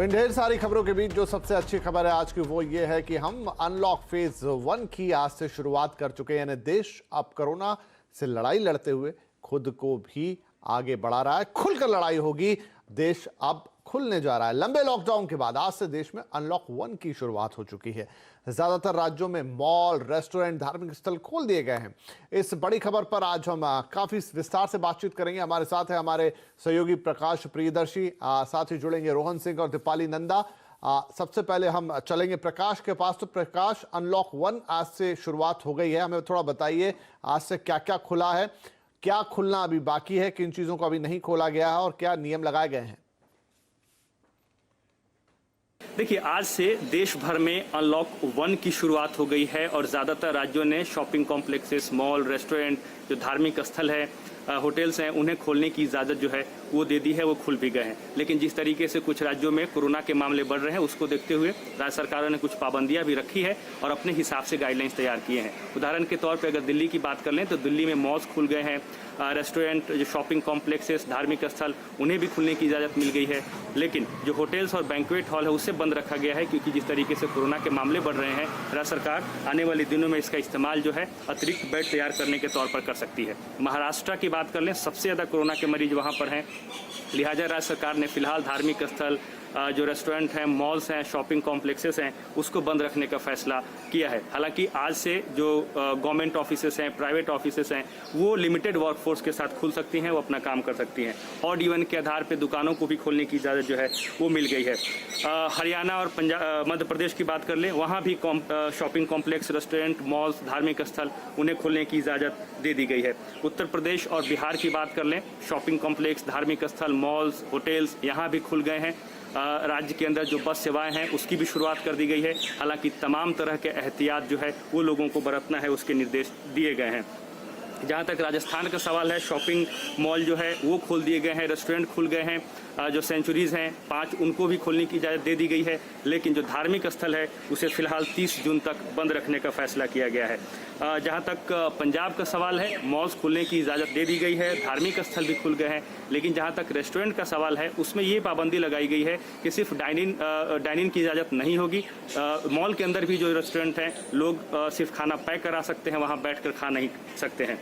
इन ढेर सारी खबरों के बीच जो सबसे अच्छी खबर है आज की वो ये है कि हम अनलॉक फेज 1 की आज से शुरुआत कर चुके हैं। यानी देश अब कोरोना से लड़ाई लड़ते हुए खुद को भी आगे बढ़ा रहा है। खुलकर लड़ाई होगी। देश अब खुलने जा रहा है। लंबे लॉकडाउन के बाद आज से देश में अनलॉक 1 की शुरुआत हो चुकी है। ज्यादातर राज्यों में मॉल, रेस्टोरेंट, धार्मिक स्थल खोल दिए गए हैं। इस बड़ी खबर पर आज हम काफी विस्तार से बातचीत करेंगे। हमारे साथ है हमारे सहयोगी प्रकाश प्रियदर्शी, साथ ही जुड़ेंगे रोहन सिंह और दीपाली नंदा। सबसे पहले हम चलेंगे प्रकाश के पास। तो प्रकाश, अनलॉक 1 आज से शुरुआत हो गई है। हमें थोड़ा बताइए आज से क्या क्या खुला है, क्या खुलना अभी बाकी है, किन चीजों को अभी नहीं खोला गया है और क्या नियम लगाए गए हैं। देखिए, आज से देश भर में अनलॉक 1 की शुरुआत हो गई है और ज़्यादातर राज्यों ने शॉपिंग कॉम्प्लेक्सेस, मॉल, रेस्टोरेंट, जो धार्मिक स्थल है, होटल्स हैं, उन्हें खोलने की इजाज़त जो है वो दे दी है, वो खुल भी गए हैं। लेकिन जिस तरीके से कुछ राज्यों में कोरोना के मामले बढ़ रहे हैं उसको देखते हुए राज्य सरकारों ने कुछ पाबंदियां भी रखी है और अपने हिसाब से गाइडलाइंस तैयार किए हैं। उदाहरण के तौर पर अगर दिल्ली की बात कर लें तो दिल्ली में मॉल्स खुल गए हैं, रेस्टोरेंट, जो शॉपिंग कॉम्प्लेक्सेस, धार्मिक स्थल, उन्हें भी खुलने की इजाज़त मिल गई है। लेकिन जो होटल्स और बैंक्वेट हॉल है उसे बंद रखा गया है, क्योंकि जिस तरीके से कोरोना के मामले बढ़ रहे हैं राज्य सरकार आने वाले दिनों में इसका इस्तेमाल जो है अतिरिक्त बेड तैयार करने के तौर पर कर सकती है। महाराष्ट्र की बात कर लें, सबसे ज़्यादा कोरोना के मरीज वहाँ पर हैं, लिहाजा राज्य सरकार ने फिलहाल धार्मिक स्थल, जो रेस्टोरेंट हैं, मॉल्स हैं, शॉपिंग कॉम्प्लेक्सेस हैं, उसको बंद रखने का फैसला किया है। हालांकि आज से जो गवर्नमेंट ऑफिसेस हैं, प्राइवेट ऑफिसेस हैं, वो लिमिटेड वर्कफोर्स के साथ खुल सकती हैं, वो अपना काम कर सकती हैं। ऑड इवन के आधार पर दुकानों को भी खोलने की इजाज़त जो है वो मिल गई है। हरियाणा और मध्य प्रदेश की बात कर लें, वहाँ भी शॉपिंग कॉम्प्लेक्स, रेस्टोरेंट, मॉल्स, धार्मिक स्थल, उन्हें खोलने की इजाज़त दे दी गई है। उत्तर प्रदेश और बिहार की बात कर लें, शॉपिंग कॉम्प्लेक्स, धार्मिक स्थल, मॉल्स, होटल्स यहाँ भी खुल गए हैं। राज्य के अंदर जो बस सेवाएं हैं उसकी भी शुरुआत कर दी गई है। हालांकि तमाम तरह के एहतियात जो है वो लोगों को बरतना है, उसके निर्देश दिए गए हैं। जहाँ तक राजस्थान का सवाल है, शॉपिंग मॉल जो है वो खोल दिए गए हैं, रेस्टोरेंट खुल गए हैं, जो सेंचुरीज़ हैं 5 उनको भी खोलने की इजाज़त दे दी गई है। लेकिन जो धार्मिक स्थल है उसे फिलहाल 30 जून तक बंद रखने का फैसला किया गया है। जहाँ तक पंजाब का सवाल है, मॉल्स खुलने की इजाज़त दे दी गई है, धार्मिक स्थल भी खुल गए हैं। लेकिन जहाँ तक रेस्टोरेंट का सवाल है उसमें ये पाबंदी लगाई गई है कि सिर्फ डाइनिंग की इजाज़त नहीं होगी। मॉल के अंदर भी जो रेस्टोरेंट हैं, लोग सिर्फ खाना पैक करा सकते हैं, वहाँ बैठ कर खा नहीं सकते हैं।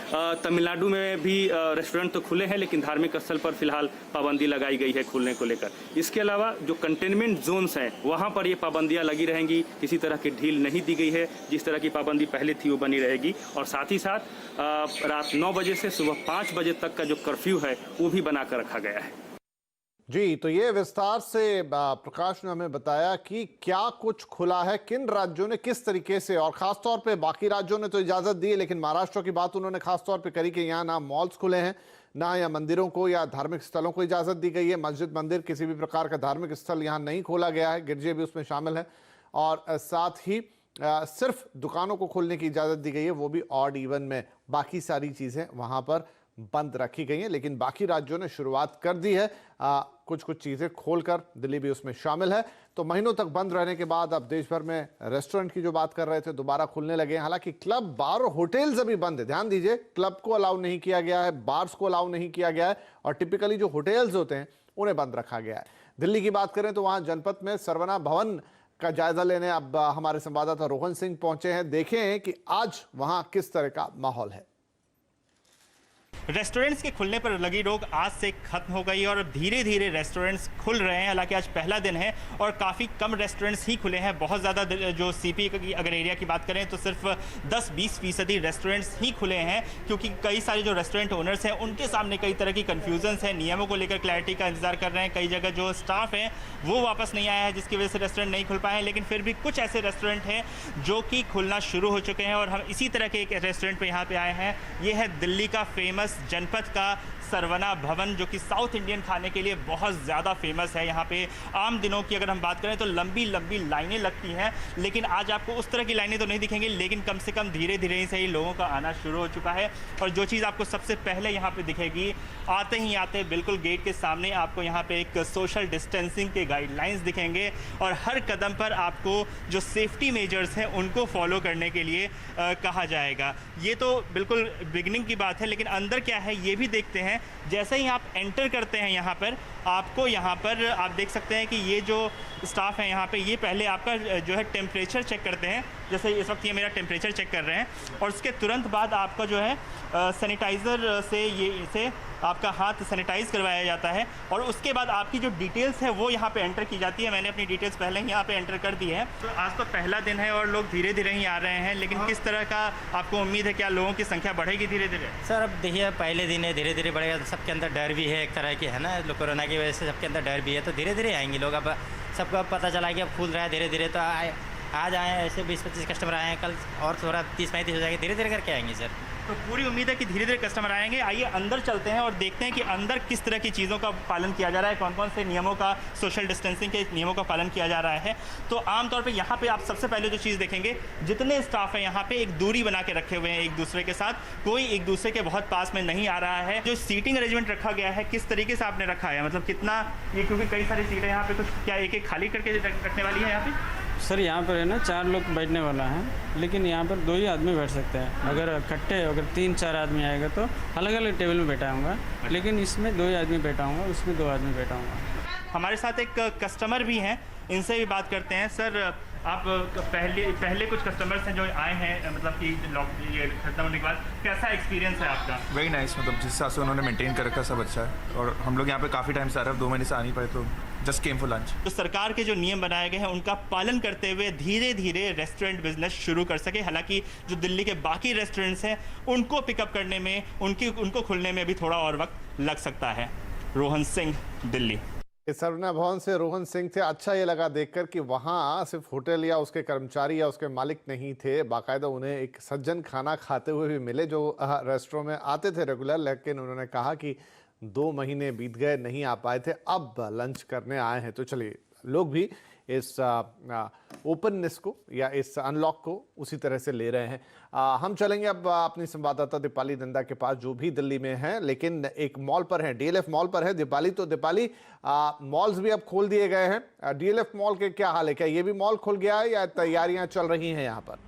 तमिलनाडु में भी रेस्टोरेंट तो खुले हैं, लेकिन धार्मिक स्थल पर फिलहाल पाबंदी लगाई गई है खुलने को लेकर। इसके अलावा जो कंटेनमेंट जोन्स हैं वहाँ पर ये पाबंदियाँ लगी रहेंगी, किसी तरह की ढील नहीं दी गई है। जिस तरह की पाबंदी पहले थी वो बनी रहेगी। और साथ ही साथ रात 9 बजे से सुबह 5 बजे तक का जो कर्फ्यू है वो भी बना कर रखा गया है। जी, तो ये विस्तार से प्रकाश ने हमें बताया कि क्या कुछ खुला है, किन राज्यों ने किस तरीके से, और खासतौर पे बाकी राज्यों ने तो इजाजत दी, लेकिन महाराष्ट्र की बात उन्होंने खासतौर पे करी कि यहाँ ना मॉल्स खुले हैं, ना या मंदिरों को या धार्मिक स्थलों को इजाजत दी गई है। मस्जिद, मंदिर, किसी भी प्रकार का धार्मिक स्थल यहाँ नहीं खोला गया है, गिरजे भी उसमें शामिल है। और साथ ही सिर्फ दुकानों को खोलने की इजाजत दी गई है, वो भी ऑड इवन में। बाकी सारी चीजें वहां पर बंद रखी गई हैं। लेकिन बाकी राज्यों ने शुरुआत कर दी है कुछ कुछ चीजें खोलकर, दिल्ली भी उसमें शामिल है। तो महीनों तक बंद रहने के बाद अब देश भर में रेस्टोरेंट की जो बात कर रहे थे दोबारा खुलने लगे। हालांकि क्लब, बार और होटल्स अभी बंद है। ध्यान दीजिए, क्लब को अलाउ नहीं किया गया है, बार्स को अलाउ नहीं किया गया है, और टिपिकली जो होटल्स होते हैं उन्हें बंद रखा गया है। दिल्ली की बात करें तो वहां जनपद में सरवना भवन का जायजा लेने अब हमारे संवाददाता रोहन सिंह पहुंचे हैं। देखें कि आज वहां किस तरह का माहौल है। रेस्टोरेंट्स के खुलने पर लगी रोक आज से खत्म हो गई और धीरे धीरे रेस्टोरेंट्स खुल रहे हैं। हालांकि आज पहला दिन है और काफ़ी कम रेस्टोरेंट्स ही खुले हैं। बहुत ज़्यादा जो सीपी की अगर एरिया की बात करें तो सिर्फ 10-20% रेस्टोरेंट्स ही खुले हैं, क्योंकि कई सारे जो रेस्टोरेंट ओनर्स हैं उनके सामने कई तरह की कन्फ्यूजन्स हैं, नियमों को लेकर क्लैरिटी का इंतजार कर रहे हैं। कई जगह जो स्टाफ है वो वापस नहीं आया है, जिसकी वजह से रेस्टोरेंट नहीं खुल पाए हैं। लेकिन फिर भी कुछ ऐसे रेस्टोरेंट हैं जो कि खुलना शुरू हो चुके हैं और हम इसी तरह के एक रेस्टोरेंट पर यहाँ पे आए हैं। ये है दिल्ली का फेमस जनपद का सरवना भवन, जो कि साउथ इंडियन खाने के लिए बहुत ज़्यादा फेमस है। यहाँ पे आम दिनों की अगर हम बात करें तो लंबी लंबी लाइनें लगती हैं, लेकिन आज आपको उस तरह की लाइनें तो नहीं दिखेंगी, लेकिन कम से कम धीरे धीरे से ही लोगों का आना शुरू हो चुका है। और जो चीज़ आपको सबसे पहले यहाँ पे दिखेगी, आते बिल्कुल गेट के सामने आपको यहाँ पे एक सोशल डिस्टेंसिंग के गाइडलाइंस दिखेंगे और हर कदम पर आपको जो सेफ्टी मेजर्स हैं उनको फॉलो करने के लिए कहा जाएगा। ये तो बिल्कुल बिगिनिंग की बात है, लेकिन अंदर क्या है ये भी देखते हैं। जैसे ही आप एंटर करते हैं यहाँ पर आपको यहाँ पर आप देख सकते हैं कि ये जो स्टाफ है यहाँ पे, ये पहले आपका जो है टेम्परेचर चेक करते हैं। जैसे इस वक्त ये मेरा टेम्परेचर चेक कर रहे हैं, और उसके तुरंत बाद आपका जो है सैनिटाइज़र से इसे आपका हाथ सैनिटाइज़ करवाया जाता है, और उसके बाद आपकी जो डिटेल्स है वो यहाँ पे एंटर की जाती है। मैंने अपनी डिटेल्स पहले ही यहाँ पे एंटर कर दी है। तो आज तो पहला दिन है और लोग धीरे धीरे ही आ रहे हैं, लेकिन किस तरह का आपको उम्मीद है, क्या लोगों की संख्या बढ़ेगी धीरे धीरे? सर अब देखिए पहले दिन है, धीरे धीरे बढ़ेगा। तो सबके अंदर डर भी है एक तरह की, है ना, कोरोना की वजह से सबके अंदर डर भी है, तो धीरे धीरे आएंगे लोग। अब सबको पता चला कि अब खुल रहा है धीरे धीरे, तो आज आए ऐसे 20-25 कस्टमर आए हैं, कल और थोड़ा 30-35 हो जाएंगे, धीरे धीरे करके आएंगे सर। तो पूरी उम्मीद है कि धीरे धीरे कस्टमर आएंगे। आइए अंदर चलते हैं और देखते हैं कि अंदर किस तरह की चीज़ों का पालन किया जा रहा है, कौन कौन से नियमों का, सोशल डिस्टेंसिंग के नियमों का पालन किया जा रहा है। तो आमतौर पे यहाँ पे आप सबसे पहले जो चीज़ देखेंगे, जितने स्टाफ हैं यहाँ पे एक दूरी बना के रखे हुए हैं एक दूसरे के साथ, कोई एक दूसरे के बहुत पास में नहीं आ रहा है। जो सीटिंग अरेंजमेंट रखा गया है, किस तरीके से आपने रखा है, मतलब कितना ये, क्योंकि कई सारी सीटें यहाँ पे, कुछ क्या एक एक खाली करके रखने वाली है यहाँ पे? सर यहाँ पर है ना 4 लोग बैठने वाला है, लेकिन यहाँ पर 2 ही आदमी बैठ सकते हैं। अगर इकट्ठे अगर 3-4 आदमी आएगा तो अलग अलग टेबल में बैठाऊंगा, लेकिन इसमें 2 ही आदमी बैठाऊंगा, उसमें 2 आदमी बैठाऊंगा। हमारे साथ एक कस्टमर भी हैं, इनसे भी बात करते हैं। सर आप पहले कुछ कस्टमर्स हैं जो आए हैं, मतलब कि ये खत्म होने के बाद कैसा एक्सपीरियंस है आपका? वेरी नाइस, मतलब जिस हिसाब से उन्होंने मेंटेन कर रखा सब अच्छा है, और हम लोग यहाँ पे काफ़ी टाइम से आ रहे हैं, 2 महीने से आ नहीं पाए, तो जस्ट केम फॉर लंच। तो सरकार के जो नियम बनाए गए हैं उनका पालन करते हुए धीरे धीरे रेस्टोरेंट बिजनेस शुरू कर सके। हालांकि जो दिल्ली के बाकी रेस्टोरेंट्स हैं उनको पिकअप करने में, उनको खुलने में भी थोड़ा और वक्त लग सकता है। रोहन सिंह, दिल्ली। सरवना भवन से रोहन सिंह थे। अच्छा ये लगा देखकर कि वहाँ सिर्फ होटल या उसके कर्मचारी या उसके मालिक नहीं थे, बाकायदा उन्हें एक सज्जन खाना खाते हुए भी मिले जो रेस्टोरेंट में आते थे रेगुलर, लेकिन उन्होंने कहा कि 2 महीने बीत गए, नहीं आ पाए थे, अब लंच करने आए हैं। तो चलिए लोग भी इस ओपननेस को या इस अनलॉक को उसी तरह से ले रहे हैं। हम चलेंगे अब अपनी संवाददाता दीपाली नंदा के पास, जो भी दिल्ली में है लेकिन एक मॉल पर है, डीएलएफ मॉल पर है दीपाली। तो दीपाली, मॉल्स भी अब खोल दिए गए हैं, डीएलएफ मॉल के क्या हाल है, क्या ये भी मॉल खुल गया है या तैयारियां चल रही हैं यहाँ पर?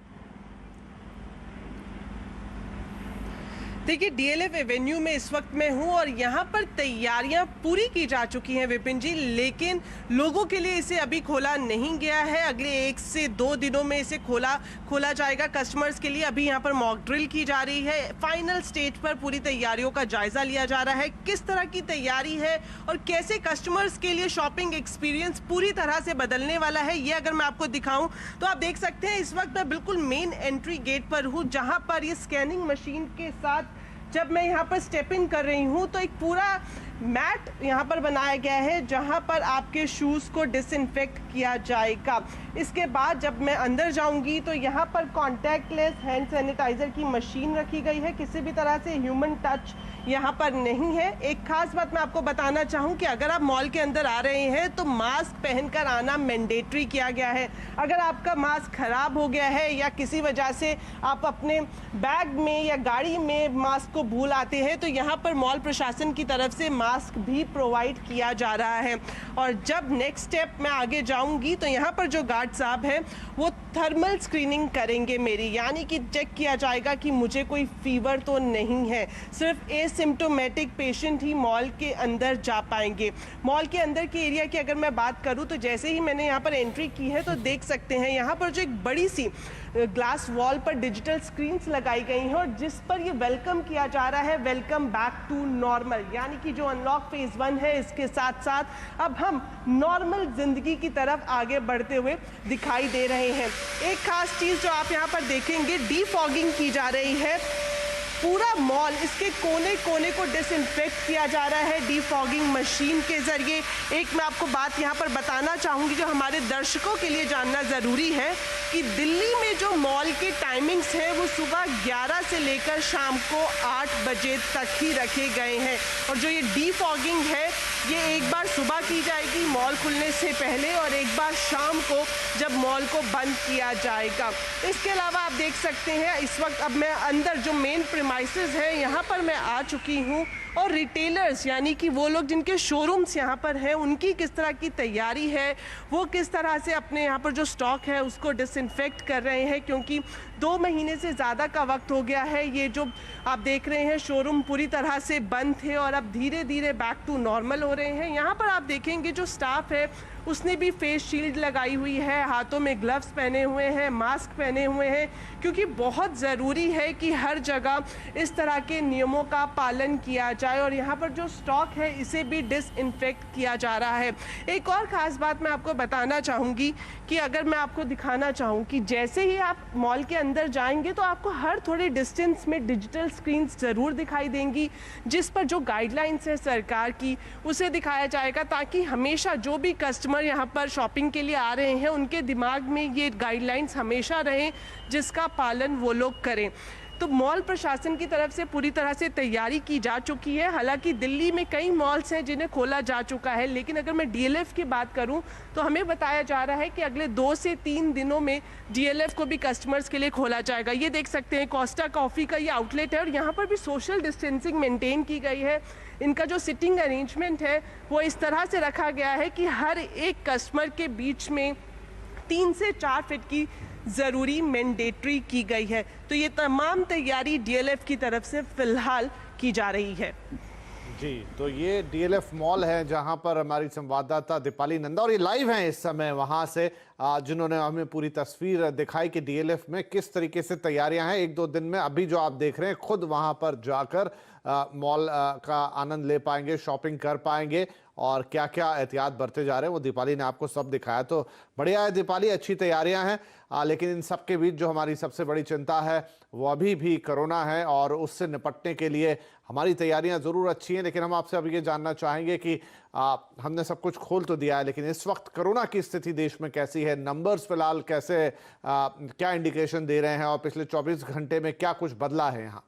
देखिए डीएलएफ एवेन्यू में इस वक्त मैं हूं और यहां पर तैयारियां पूरी की जा चुकी हैं विपिन जी, लेकिन लोगों के लिए इसे अभी खोला नहीं गया है। अगले 1 से 2 दिनों में इसे खोला जाएगा कस्टमर्स के लिए। अभी यहां पर मॉक ड्रिल की जा रही है, फाइनल स्टेज पर पूरी तैयारियों का जायजा लिया जा रहा है, किस तरह की तैयारी है और कैसे कस्टमर्स के लिए शॉपिंग एक्सपीरियंस पूरी तरह से बदलने वाला है। ये अगर मैं आपको दिखाऊं तो आप देख सकते हैं इस वक्त मैं बिल्कुल मेन एंट्री गेट पर हूं, जहां पर ये स्कैनिंग मशीन के साथ जब मैं यहाँ पर स्टेप इन कर रही हूँ तो एक पूरा मैट यहाँ पर बनाया गया है जहाँ पर आपके शूज़ को डिसइंफेक्ट किया जाएगा। इसके बाद जब मैं अंदर जाऊँगी तो यहाँ पर कॉन्टैक्टलेस हैंड सैनिटाइज़र की मशीन रखी गई है, किसी भी तरह से ह्यूमन टच यहाँ पर नहीं है। एक खास बात मैं आपको बताना चाहूँ कि अगर आप मॉल के अंदर आ रहे हैं तो मास्क पहनकर आना मैंडेटरी किया गया है। अगर आपका मास्क खराब हो गया है या किसी वजह से आप अपने बैग में या गाड़ी में मास्क को भूल आते हैं तो यहाँ पर मॉल प्रशासन की तरफ से मास्क भी प्रोवाइड किया जा रहा है। और जब नेक्स्ट स्टेप मैं आगे जाऊँगी तो यहाँ पर जो गार्ड साहब हैं वो थर्मल स्क्रीनिंग करेंगे मेरी, यानी कि चेक किया जाएगा कि मुझे कोई फीवर तो नहीं है। सिर्फ एसिम्प्टोमेटिक पेशेंट ही मॉल के अंदर जा पाएंगे। मॉल के अंदर के एरिया की अगर मैं बात करूं तो जैसे ही मैंने यहाँ पर एंट्री की है तो देख सकते हैं यहाँ पर जो एक बड़ी सी ग्लास वॉल पर डिजिटल स्क्रीन्स लगाई गई हैं और जिस पर ये वेलकम किया जा रहा है, वेलकम बैक टू नॉर्मल, यानी कि जो अनलॉक फेज 1 है इसके साथ साथ अब हम नॉर्मल जिंदगी की तरफ आगे बढ़ते हुए दिखाई दे रहे हैं। एक खास चीज़ जो आप यहाँ पर देखेंगे, डीफॉगिंग की जा रही है। पूरा मॉल, इसके कोने कोने को डिसइंफेक्ट किया जा रहा है डीफॉगिंग मशीन के ज़रिए। एक मैं आपको बात यहाँ पर बताना चाहूँगी जो हमारे दर्शकों के लिए जानना ज़रूरी है कि दिल्ली में जो मॉल के टाइमिंग्स हैं वो सुबह 11 से लेकर शाम को 8 बजे तक ही रखे गए हैं। और जो ये डीफॉगिंग है ये एक बार सुबह की जाएगी मॉल खुलने से पहले और एक बार शाम को जब मॉल को बंद किया जाएगा। इसके अलावा आप देख सकते हैं इस वक्त अब मैं अंदर जो मेन प्रीमाइसेस है यहाँ पर मैं आ चुकी हूँ और रिटेलर्स यानी कि वो लोग जिनके शोरूम्स यहाँ पर हैं उनकी किस तरह की तैयारी है, वो किस तरह से अपने यहाँ पर जो स्टॉक है उसको डिसइंफेक्ट कर रहे हैं, क्योंकि 2 महीने से ज़्यादा का वक्त हो गया है। ये जो आप देख रहे हैं शोरूम पूरी तरह से बंद थे और अब धीरे धीरे बैक टू नॉर्मल हो रहे हैं। यहाँ पर आप देखेंगे जो स्टाफ है उसने भी फेस शील्ड लगाई हुई है, हाथों में ग्लव्स पहने हुए हैं, मास्क पहने हुए हैं, क्योंकि बहुत ज़रूरी है कि हर जगह इस तरह के नियमों का पालन किया जाए और यहाँ पर जो स्टॉक है इसे भी डिसइंफेक्ट किया जा रहा है। एक और ख़ास बात मैं आपको बताना चाहूँगी कि अगर मैं आपको दिखाना चाहूँ कि जैसे ही आप मॉल के अंदर जाएंगे तो आपको हर थोड़े डिस्टेंस में डिजिटल स्क्रीन्स ज़रूर दिखाई देंगी जिस पर जो गाइडलाइंस है सरकार की उसे दिखाया जाएगा, ताकि हमेशा जो भी कस्टमर यहाँ पर शॉपिंग के लिए आ रहे हैं उनके दिमाग में ये गाइडलाइंस हमेशा रहें जिसका पालन वो लोग करें। तो मॉल प्रशासन की तरफ से पूरी तरह से तैयारी की जा चुकी है। हालांकि दिल्ली में कई मॉल्स हैं जिन्हें खोला जा चुका है, लेकिन अगर मैं डीएलएफ की बात करूं तो हमें बताया जा रहा है कि अगले 2 से 3 दिनों में डीएलएफ को भी कस्टमर्स के लिए खोला जाएगा। ये देख सकते हैं कोस्टा कॉफ़ी का ये आउटलेट है और यहाँ पर भी सोशल डिस्टेंसिंग मेंटेन की गई है। इनका जो सिटिंग अरेंजमेंट है वो इस तरह से रखा गया है कि हर एक कस्टमर के बीच में 3 से 4 फीट की ज़रूरी मैंडेटरी की गई है। तो ये तमाम तैयारी डीएलएफ की तरफ से फिलहाल की जा रही है। जी, तो ये डीएलएफ मॉल है जहां पर हमारी संवाददाता दीपाली नंदा और ये लाइव हैं इस समय वहां से, जिन्होंने हमें पूरी तस्वीर दिखाई कि डीएलएफ में किस तरीके से तैयारियां हैं। 1-2 दिन में अभी जो आप देख रहे हैं खुद वहां पर जाकर मॉल का आनंद ले पाएंगे, शॉपिंग कर पाएंगे और क्या क्या एहतियात बरते जा रहे हैं वो दीपाली ने आपको सब दिखाया। तो बढ़िया है दीपाली, अच्छी तैयारियां हैं, लेकिन इन सब के बीच जो हमारी सबसे बड़ी चिंता है वो अभी भी कोरोना है और उससे निपटने के लिए हमारी तैयारियां ज़रूर अच्छी हैं। लेकिन हम आपसे अब ये जानना चाहेंगे कि हमने सब कुछ खोल तो दिया है, लेकिन इस वक्त कोरोना की स्थिति देश में कैसी है, नंबर्स फिलहाल कैसे, क्या इंडिकेशन दे रहे हैं और पिछले 24 घंटे में क्या कुछ बदला है यहाँ?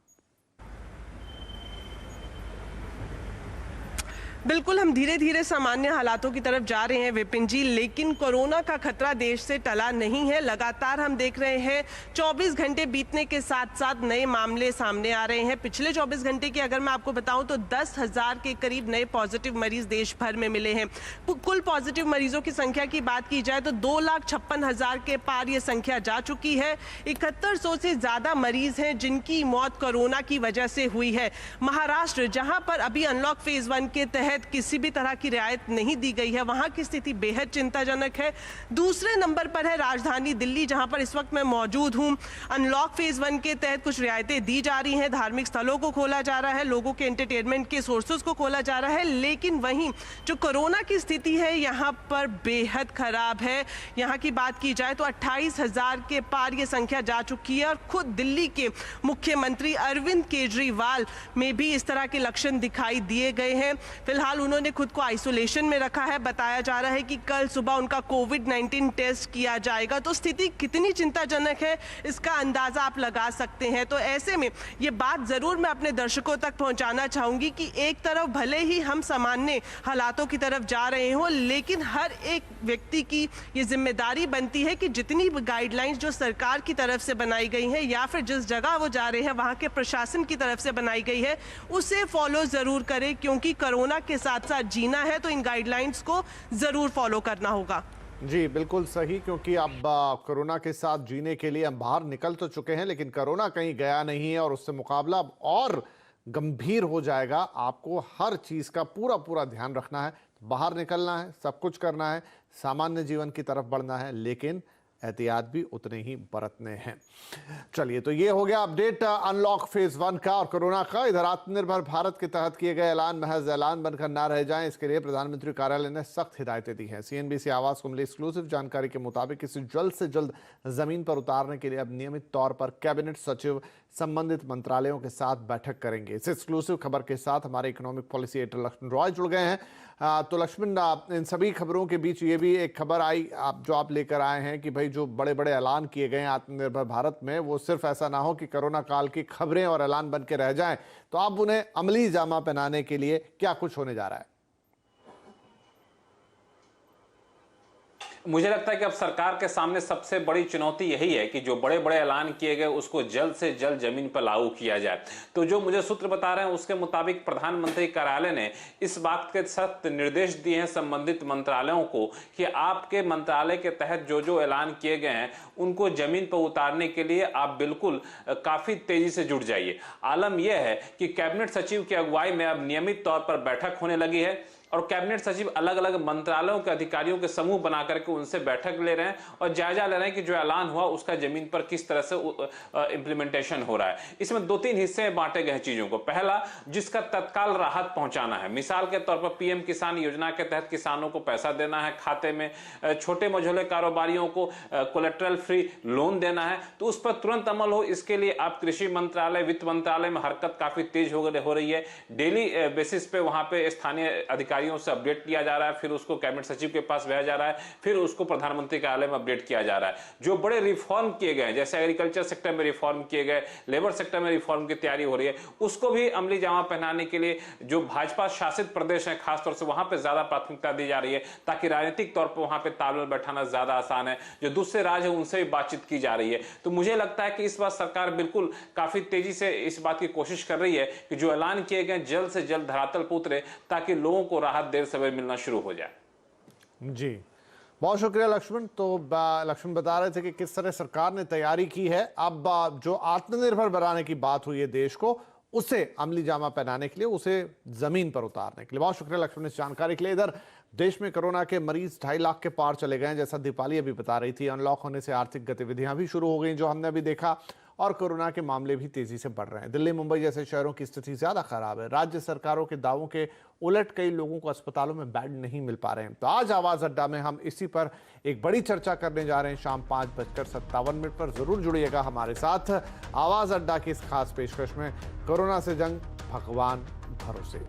बिल्कुल, हम धीरे धीरे सामान्य हालातों की तरफ जा रहे हैं विपिन जी, लेकिन कोरोना का खतरा देश से टला नहीं है। लगातार हम देख रहे हैं 24 घंटे बीतने के साथ साथ नए मामले सामने आ रहे हैं। पिछले 24 घंटे की अगर मैं आपको बताऊं तो 10,000 के करीब नए पॉजिटिव मरीज देश भर में मिले हैं। कुल पॉजिटिव मरीजों की संख्या की बात की जाए तो 2,56,000 के पार ये संख्या जा चुकी है। 7100 से ज़्यादा मरीज हैं जिनकी मौत कोरोना की वजह से हुई है। महाराष्ट्र, जहाँ पर अभी अनलॉक फेज 1 के तहत किसी भी तरह की रियायत नहीं दी गई है, वहां की स्थिति बेहद चिंताजनक है। दूसरे नंबर पर है राजधानी दिल्ली, जहां पर इस वक्त मैं मौजूद हूं। अनलॉक फेज 1 के तहत कुछ रियायतें दी जा रही हैं, धार्मिक स्थलों को खोला जा रहा है, लोगों के एंटरटेनमेंट के सोर्सेज को खोला जा रहा है, लेकिन वहीं जो कोरोना की स्थिति है यहां पर बेहद खराब है। यहां की बात की जाए तो 28,000 के पार ये संख्या जा चुकी है और खुद दिल्ली के मुख्यमंत्री अरविंद केजरीवाल में भी इस तरह के लक्षण दिखाई दिए गए हैं। फिलहाल उन्होंने खुद को आइसोलेशन में रखा है। बताया जा रहा है कि कल सुबह उनका कोविड-19 टेस्ट किया जाएगा। तो स्थिति कितनी चिंताजनक है इसका अंदाजा आप लगा सकते हैं। तो ऐसे में ये बात जरूर मैं अपने दर्शकों तक पहुंचाना चाहूंगी कि एक तरफ भले ही हम सामान्य हालातों की तरफ जा रहे हों, लेकिन हर एक व्यक्ति की ये जिम्मेदारी बनती है कि जितनी गाइडलाइंस जो सरकार की तरफ से बनाई गई है या फिर जिस जगह वो जा रहे हैं वहां के प्रशासन की तरफ से बनाई गई है उसे फॉलो जरूर करें, क्योंकि कोरोना के साथ साथ जीना है तो इन गाइडलाइंस को जरूर फॉलो करना होगा। जी बिल्कुल सही, क्योंकि अब कोरोना के साथ जीने के लिए हम बाहर निकल तो चुके हैं, लेकिन कोरोना कहीं गया नहीं है और उससे मुकाबला अब और गंभीर हो जाएगा। आपको हर चीज़ का पूरा ध्यान रखना है, बाहर निकलना है, सब कुछ करना है, सामान्य जीवन की तरफ बढ़ना है, लेकिन एहतियात भी उतने ही बरतने हैं। चलिए, तो ये हो गया अपडेट अनलॉक फेज 1 का और कोरोना का। इधर आत्मनिर्भर भारत के तहत किए गए ऐलान महज ऐलान बनकर ना रह जाएं, इसके लिए प्रधानमंत्री कार्यालय ने सख्त हिदायतें दी हैं। सीएनबीसी आवाज को मिली एक्सक्लूसिव जानकारी के मुताबिक इसे जल्द से जल्द जमीन पर उतारने के लिए अब नियमित तौर पर कैबिनेट सचिव संबंधित मंत्रालयों के साथ बैठक करेंगे। इस एक्सक्लूसिव खबर के साथ हमारे economic policy editor Lakshman Roy जुड़ गए हैं। तो लक्ष्मण, इन सभी खबरों के बीच ये भी एक खबर आई जो आप लेकर आए हैं कि भाई जो बड़े बड़े ऐलान किए गए हैं आत्मनिर्भर भारत में, वो सिर्फ ऐसा ना हो कि कोरोना काल की खबरें और ऐलान बन के रह जाएं, तो अब उन्हें अमली जामा पहनाने के लिए क्या कुछ होने जा रहा है? मुझे लगता है कि अब सरकार के सामने सबसे बड़ी चुनौती यही है कि जो बड़े बड़े ऐलान किए गए उसको जल्द से जल्द जमीन पर लागू किया जाए। तो जो मुझे सूत्र बता रहे हैं उसके मुताबिक प्रधानमंत्री कार्यालय ने इस बात के सख्त निर्देश दिए हैं संबंधित मंत्रालयों को कि आपके मंत्रालय के तहत जो जो ऐलान किए गए हैं उनको जमीन पर उतारने के लिए आप बिल्कुल काफी तेजी से जुट जाइए। आलम यह है कि कैबिनेट सचिव की अगुवाई में अब नियमित तौर पर बैठक होने लगी है और कैबिनेट सचिव अलग अलग मंत्रालयों के अधिकारियों के समूह बना करके उनसे बैठक ले रहे हैं और जायजा ले रहे हैं कि जो ऐलान हुआ उसका जमीन पर किस तरह से इंप्लीमेंटेशन हो रहा है। इसमें 2-3 हिस्से में बांटे गए चीजों को। पहला, जिसका तत्काल राहत पहुंचाना है, मिसाल के तौर पर पीएम किसान योजना के तहत किसानों को पैसा देना है खाते में, छोटे मझोले कारोबारियों को कोलेट्रल फ्री लोन देना है, तो उस पर तुरंत अमल हो। इसके लिए आप कृषि मंत्रालय, वित्त मंत्रालय में हरकत काफी तेज हो रही है। डेली बेसिस पे वहां पे स्थानीय अधिकारी से अपडेट किया जा रहा है, फिर उसको कैबिनेट सचिव के पास भेजा जा रहा है, फिर उसको प्रधानमंत्री कार्यालय में अपडेट किया जा रहा है। जो बड़े रिफॉर्म किए गए जैसे एग्रीकल्चर सेक्टर में रिफॉर्म किए गए, लेबर सेक्टर में रिफॉर्म की तैयारी हो रही है, उसको भी अमली जामा पहनाने के लिए जो भाजपा शासित प्रदेश है खासतौर से वहां पर ज्यादा प्राथमिकता दी जा रही है ताकि राजनीतिक तौर पर वहां पर तालमेल बैठाना ज्यादा आसान है। जो दूसरे राज्य है उनसे भी बातचीत की जा रही है। तो मुझे लगता है कि इस बार सरकार बिल्कुल काफी तेजी से इस बात की कोशिश कर रही है कि जो ऐलान किए गए जल्द से जल्द धरातल पर उतरे ताकि लोगों को राहत देर सवेर मिलना शुरू हो जाए। जी, बहुत शुक्रिया लक्ष्मण। तो लक्ष्मण बता रहे थे कि किस तरह सरकार ने तैयारी की है। अब जो आत्मनिर्भर बनाने की बात हुई है देश को, उसे अमली जामा पहनाने के लिए, उसे जमीन पर उतारने के लिए। बहुत शुक्रिया लक्ष्मण इस जानकारी के लिए। इधर देश में कोरोना के मरीज 2.5 लाख के पार चले गए हैं, जैसा दीपाली अभी बता रही थी। अनलॉक होने से आर्थिक गतिविधियां भी शुरू हो गई जो हमने अभी देखा, और कोरोना के मामले भी तेजी से बढ़ रहे हैं। दिल्ली, मुंबई जैसे शहरों की स्थिति ज्यादा खराब है। राज्य सरकारों के दावों के उलट कई लोगों को अस्पतालों में बेड नहीं मिल पा रहे हैं। तो आज आवाज अड्डा में हम इसी पर एक बड़ी चर्चा करने जा रहे हैं। शाम 5:57 पर जरूर जुड़िएगा हमारे साथ आवाज अड्डा की इस खास पेशकश में। कोरोना से जंग, भगवान भरोसे।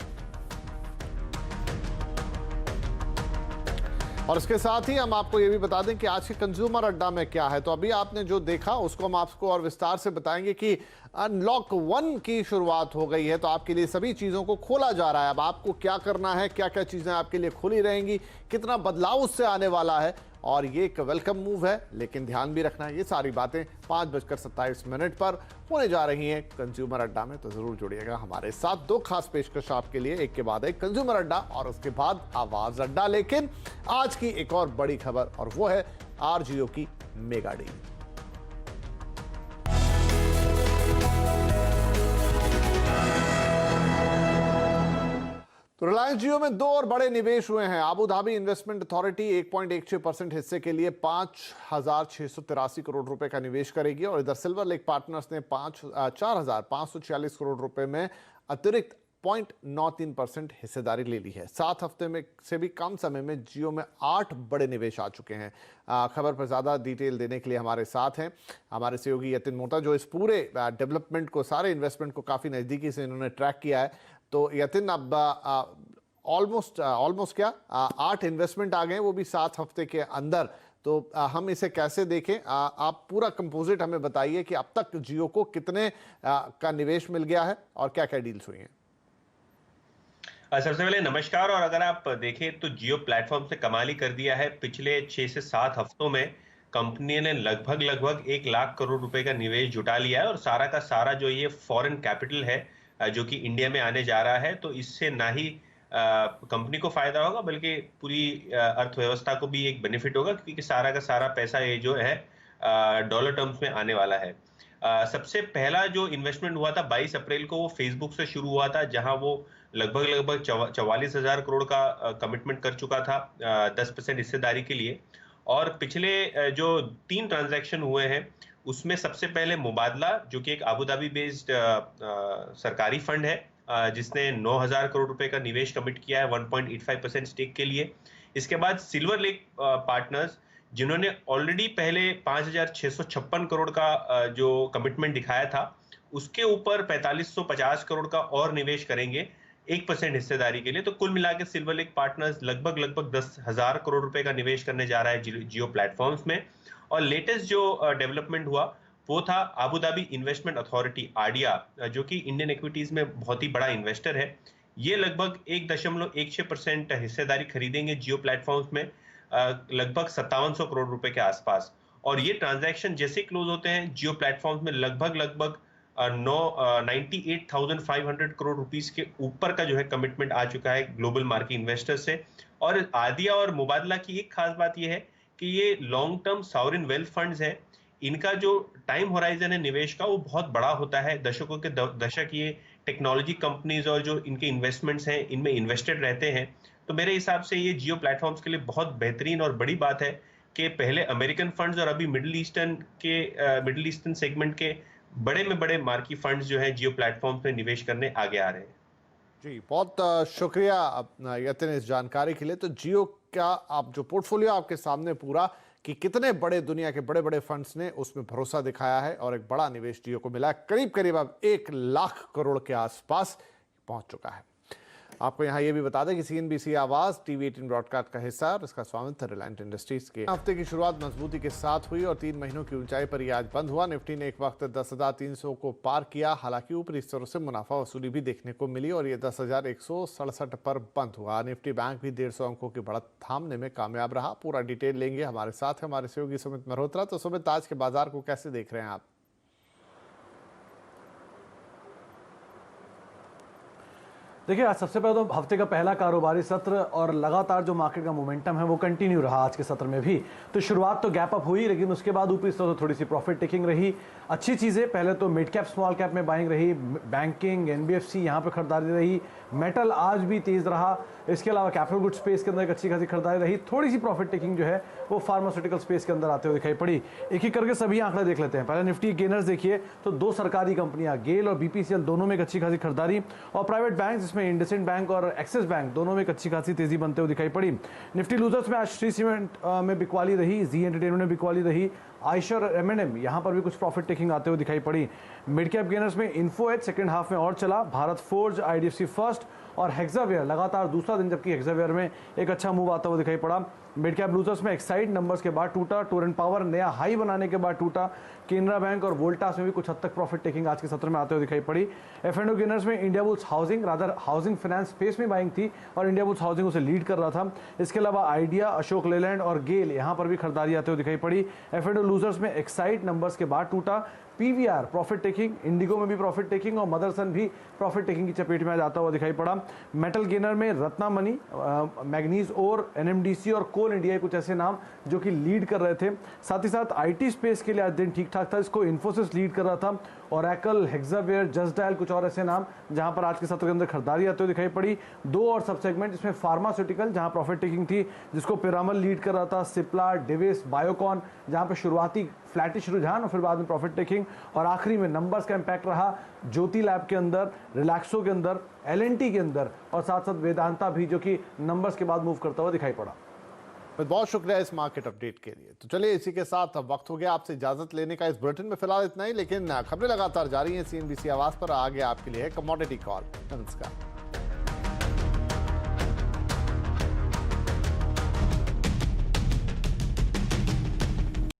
और इसके साथ ही हम आपको ये भी बता दें कि आज के कंज्यूमर अड्डा में क्या है। तो अभी आपने जो देखा उसको हम आपको और विस्तार से बताएंगे कि अनलॉक 1 की शुरुआत हो गई है। तो आपके लिए सभी चीज़ों को खोला जा रहा है। अब आपको क्या करना है, क्या क्या चीज़ें आपके लिए खुली रहेंगी, कितना बदलाव उससे आने वाला है, और ये एक वेलकम मूव है। लेकिन ध्यान भी रखना है, ये सारी बातें 5:27 पर होने जा रही हैं कंज्यूमर अड्डा में। तो जरूर जुड़िएगा हमारे साथ। 2 खास पेशकश आपके लिए, एक के बाद एक कंज्यूमर अड्डा और उसके बाद आवाज अड्डा। लेकिन आज की एक और बड़ी खबर, और वो है आरजीओ की मेगा डील। तो रिलायंस जियो में 2 और बड़े निवेश हुए हैं। आबू धाबी इन्वेस्टमेंट अथॉरिटी 1.16% हिस्से के लिए 5,683 करोड़ रुपए का निवेश करेगी, और इधर सिल्वर लेक पार्टनर्स ने 4,546 करोड़ रुपए में अतिरिक्त 0.93% हिस्सेदारी ले ली है। 7 हफ्ते में से भी कम समय में जियो में 8 बड़े निवेश आ चुके हैं। खबर पर ज़्यादा डिटेल देने के लिए हमारे साथ हैं हमारे सहयोगी यतिन मोहता, जो इस पूरे डेवलपमेंट को, सारे इन्वेस्टमेंट को काफ़ी नज़दीकी से इन्होंने ट्रैक किया है। तो यतिन, अब ऑलमोस्ट क्या 8 इन्वेस्टमेंट आ गए, वो भी 7 हफ्ते के अंदर। तो हम इसे कैसे देखें? आप पूरा कंपोजिट हमें बताइए कि अब तक जियो को कितने का निवेश मिल गया है और क्या क्या डील्स हुई हैं। सबसे पहले नमस्कार। और अगर आप देखें तो जियो प्लेटफॉर्म से कमाल ही कर दिया है। पिछले 6 से 7 हफ्तों में कंपनी ने लगभग 1 लाख करोड़ रुपए का निवेश जुटा लिया है, और सारा का सारा जो ये फॉरेन कैपिटल है जो कि इंडिया में आने जा रहा है। तो इससे ना ही कंपनी को फायदा होगा बल्कि पूरी अर्थव्यवस्था को भी एक बेनिफिट होगा, क्योंकि सारा का सारा पैसा ये जो है डॉलर टर्म्स में आने वाला है। सबसे पहला जो इन्वेस्टमेंट हुआ था 22 अप्रैल को, वो फेसबुक से शुरू हुआ था, जहां वो लगभग 44,000 करोड़ का कमिटमेंट कर चुका था 10% हिस्सेदारी के लिए। और पिछले जो 3 ट्रांजैक्शन हुए हैं उसमें सबसे पहले मुबादला, जो कि एक आबू धाबी बेस्ड सरकारी फंड है जिसने 9,000 करोड़ रुपए का निवेश कमिट किया है 1.85% स्टेक के लिए। इसके बाद सिल्वर लेक पार्टनर्स, जिन्होंने ऑलरेडी पहले 5,656 करोड़ का जो कमिटमेंट दिखाया था, उसके ऊपर 4,550 करोड़ का और निवेश करेंगे 1% हिस्सेदारी के लिए। तो कुल मिला के सिल्वर लेक पार्टनर्स लगभग 10,000 करोड़ रुपए का निवेश करने जा रहा है जियो प्लेटफॉर्म्स में। और लेटेस्ट जो डेवलपमेंट हुआ वो था Abu Dhabi investment authority idea, जो कि इंडियन इक्विटीज में बहुत ही बड़ा इन्वेस्टर है। ये लगभग 1.16% हिस्सेदारी खरीदेंगे जियो प्लेटफॉर्म्स में। लगभग 5700 करोड़ रुपए के आसपास। और ये ट्रांजैक्शन जैसे क्लोज होते हैं, जियो प्लेटफॉर्म्स में लगभग 98,500 करोड़ रुपीस के ऊपर का जो है कमिटमेंट आ चुका है ग्लोबल मार्केट इन्वेस्टर्स से। और आदिया और मुबादला की एक खास बात यह है कि ये long term sovereign wealth funds हैं। इनका जो टाइम होराइजन है निवेश का वो बहुत बड़ा होता है, दशकों के दशक ये टेक्नोलॉजी कंपनीज और जो इनके इन्वेस्टमेंट्स हैं इनमें इन्वेस्टेड रहते हैं। तो मेरे हिसाब से ये जियो प्लेटफॉर्म्स के लिए बहुत बेहतरीन और बड़ी बात है कि पहले अमेरिकन फंड्स और अभी मिडिल ईस्टर्न सेगमेंट के बड़े में बड़े मार्की फंड्स जो है जियो प्लेटफॉर्म्स में निवेश करने आगे आ रहे हैं। जी, बहुत शुक्रिया यतिन इस जानकारी के लिए। तो जियो का आप जो पोर्टफोलियो आपके सामने पूरा कि कितने बड़े दुनिया के बड़े बड़े फंड्स ने उसमें भरोसा दिखाया है और एक बड़ा निवेश जियो को मिला है, करीब करीब अब 1 लाख करोड़ के आसपास पहुंच चुका है। आपको यहां यह भी बता दें कि CNBC आवाज TV18 ब्रॉडकास्ट का हिस्सा है और इसका स्वामित्व रिलायंस इंडस्ट्रीज के। हफ्ते की शुरुआत मजबूती के साथ हुई और 3 महीनों की ऊंचाई पर यह आज बंद हुआ। निफ्टी ने एक वक्त 10,300 को पार किया, हालांकि ऊपरी स्तरों से मुनाफा वसूली भी देखने को मिली और यह 10,167 पर बंद हुआ। निफ्टी बैंक भी 150 अंकों की बढ़त थामने में कामयाब रहा। पूरा डिटेल लेंगे हमारे साथ हमारे सहयोगी सुमित मल्होत्रा। तो सुमित, आज के बाजार को कैसे देख रहे हैं आप? देखिए, आज सबसे पहले तो हफ्ते का पहला कारोबारी सत्र और लगातार जो मार्केट का मोमेंटम है वो कंटिन्यू रहा आज के सत्र में भी। तो शुरुआत तो गैप अप हुई, लेकिन उसके बाद ऊपरी स्तर से थोड़ी सी प्रॉफिट टेकिंग रही। अच्छी चीज़ें, पहले तो मिड कैप स्मॉल कैप में बाइंग रही, बैंकिंग NBFC यहाँ पे खरीदारी रही, मेटल आज भी तेज़ रहा। इसके अलावा कैपिटल गुड स्पेस के अंदर एक अच्छी खासी खरीदारी रही। थोड़ी सी प्रॉफिट टेकिंग जो है वो फार्मास्यूटिकल स्पेस के अंदर आते हुए दिखाई पड़ी। एक एक करके सभी आंकड़े देख लेते हैं। पहले निफ्टी गेनर्स देखिए तो 2 सरकारी कंपनियां गेल और BPCL दोनों में एक अच्छी खासी खरीदारी, और प्राइवेट बैंक जिसमें इंडसइंड बैंक और एक्सिस बैंक दोनों में एक अच्छी खासी तेजी बनते हुए दिखाई पड़ी। निफ्टी लूजर्स में आज श्री सीमेंट में बिकवाली रही, जी एंटरटेनमेंट में बिकवाली रही, आयशर और M&M यहाँ पर भी कुछ प्रॉफिट टेकिंग आते हुए दिखाई पड़ी। मिड कैप गेनर्स में इन्फो एज सेकंड हाफ में और चला, भारत फोर्ज, IDFC फर्स्ट और हेक्सावेयर लगातार दूसरा दिन, जबकि हेक्सावेयर में एक अच्छा मूव आता हुआ दिखाई पड़ा। मिड कैप लूजर्स में एक्साइड नंबर्स के बाद टूटा, टोरेंट पावर नया हाई बनाने के बाद टूटा, केनरा बैंक और वोल्टास में भी कुछ हद तक प्रॉफिट टेकिंग आज के सत्र में आते हुए दिखाई पड़ी। F&O गेनर्स में India bulls housing, rather housing finance space में बाइंग थी और इंडिया बुल्स हाउसिंग उसे लीड कर रहा था। इसके अलावा आइडिया, अशोक लेलैंड और गेल यहाँ पर भी खरीदारी आते हुए दिखाई पड़ी। F&O लूजर्स में एक्साइड नंबर्स के बाद टूटा, PVR प्रॉफिट टेकिंग, इंडिगो में भी प्रॉफिट टेकिंग और मदरसन भी प्रॉफिट टेकिंग की चपेट में आता हुआ दिखाई पड़ा। मेटल गेनर में रत्नामणि, मैग्नीज और NMDC और कोल इंडिया कुछ ऐसे नाम जो कि लीड कर रहे थे। साथ ही साथ IT स्पेस के लिए आज दिन ठीक ठाक था, इसको इन्फोसिस लीड कर रहा था। ओरेकल, हेक्सावेयर, जस्ट डायल कुछ और ऐसे नाम जहां पर आज के सत्र के अंदर खरीदारी आते हुए दिखाई पड़ी। 2 और सब सेगमेंट जिसमें फार्मास्यूटिकल जहां प्रॉफिट टेकिंग थी, जिसको पिरामल लीड कर रहा था, सिप्ला, डिविस, बायोकॉन जहां पर शुरुआती फ्लैटिश रुझान और फिर बाद में प्रॉफिट टेकिंग, और आखिरी में नंबर्स का इंपैक्ट रहा ज्योति लैब के अंदर, रिलैक्सो के अंदर, LNT के अंदर और साथ साथ वेदांता भी जो कि नंबर्स के बाद मूव करता हुआ दिखाई पड़ा। बहुत शुक्रिया इस मार्केट अपडेट के लिए। तो चलिए, इसी के साथ अब वक्त हो गया आपसे इजाजत लेने का। इस बुलेटिन में फिलहाल इतना ही, लेकिन खबरें लगातार जारी हैं CNBC आवाज पर। आगे आपके लिए है कमोडिटी कॉल। नमस्कार।